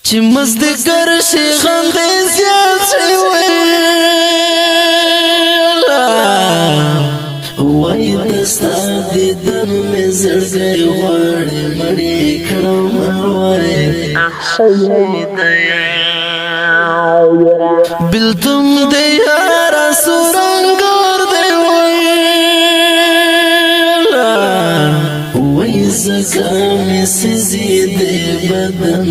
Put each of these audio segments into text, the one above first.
چې مزدګر شي غندې زیات شي وای دستا دیدن مې زړګی غواړي مړې کړم وای بلتم دی یارا سورنګور دی وای زکا مې سزي دی بدن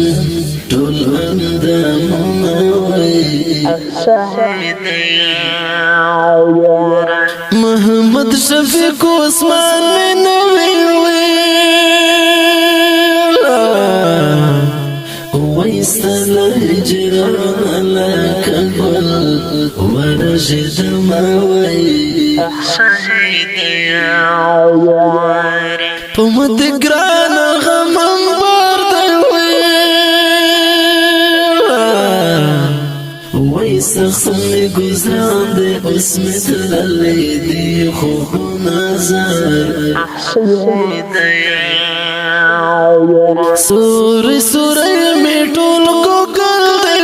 ټول اندامونه وای محمد شفیق عثمان میں نوی ویستل هجران لکا گل ورشد موی پمت گران غمم سخصنی گزران دے اس میں تللی دی خوب نظر سوری سوری میں ٹول کو کر دے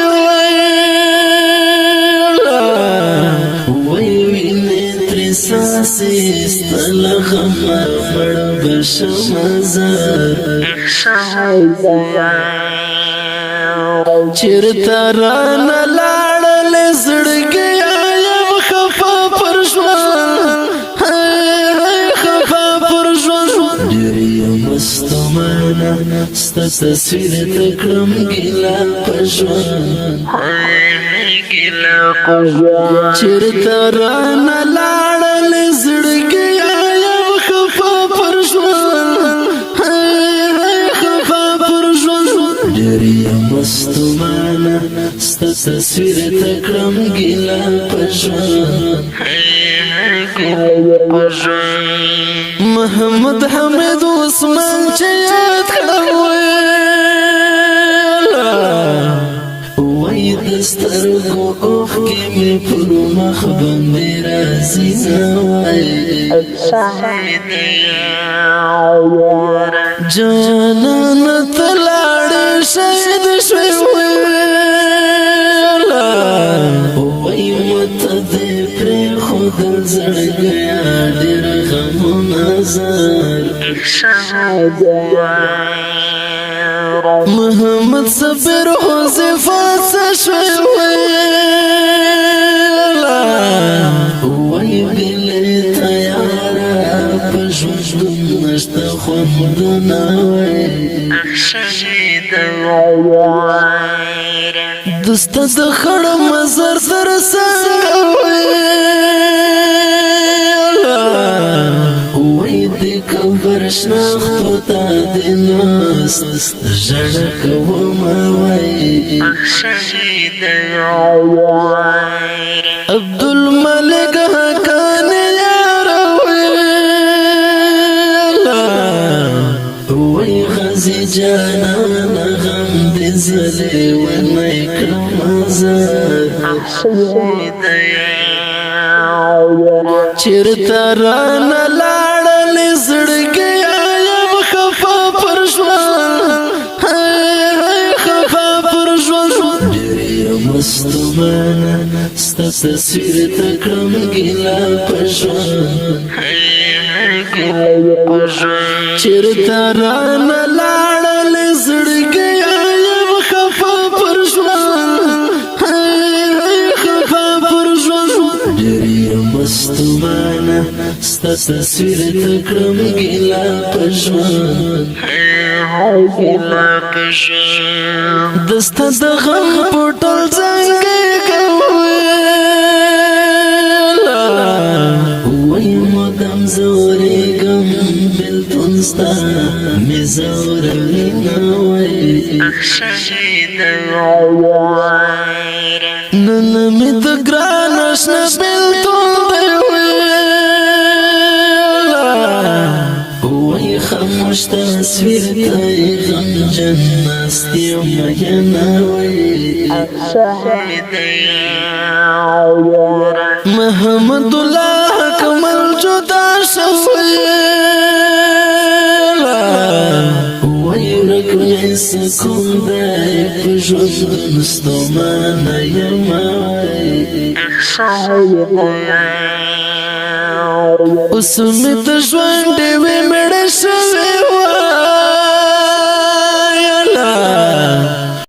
وی وینے تری ساسی استل غمر مڑ بشمزر چرتا رانا لاړل زړګي یم خفا پر ژوند خفا پر ژوند ډېر یم ستومانه ستا تصویر ته کړم ګیله په ژوند چېرته رانه لاړل زړګي یم خفا پر ژوند ډېر یم ستومانه ستا تصویر ته کړم ګیله په ژوند محمد حمید عثمان چې یاد کړم وای د سترګو اوښکې مې پر مخ باندې راځي نه وای جانانه ته لاړې شهید شوې وای مته دې پرېښودل زړګیا ډېر غمونه زر محمد صبر حذیفه څه شوې وای بلې تیاره په ژوند نشته خوندونه وای دسته د خړ مزر تر څنګه وای د قبر شناختو ته د ناست ژړه کوم وای عبدالملک حقان یار وای غازی جانان غم د زلې ونی کړم زر چېرته رانه لاړل زړګي یم خفا پر ژوند خفا پر ژوند ډېر یم ستومانه ستا تصویر ته کړم ګیله په ژوند چېرته رانه لاړل زړګي یم خفا پر ژوند خفا پر ژوند ډېر یم ستومانه ستا تصویر ته کړم ګیله په ژوند دستا د غم په ټول څنګه وای مدام زورېږم بېلتون ستا مې زوروي نه وای نن مې د ګران اشنا بېلتون وای خاموش تصویر ته غمجن ناست یم مینه وای محمد الله کمل جدا شوی می سکون دی په ژوند ستومانه یما اوس می د ژوند ډېوې مړه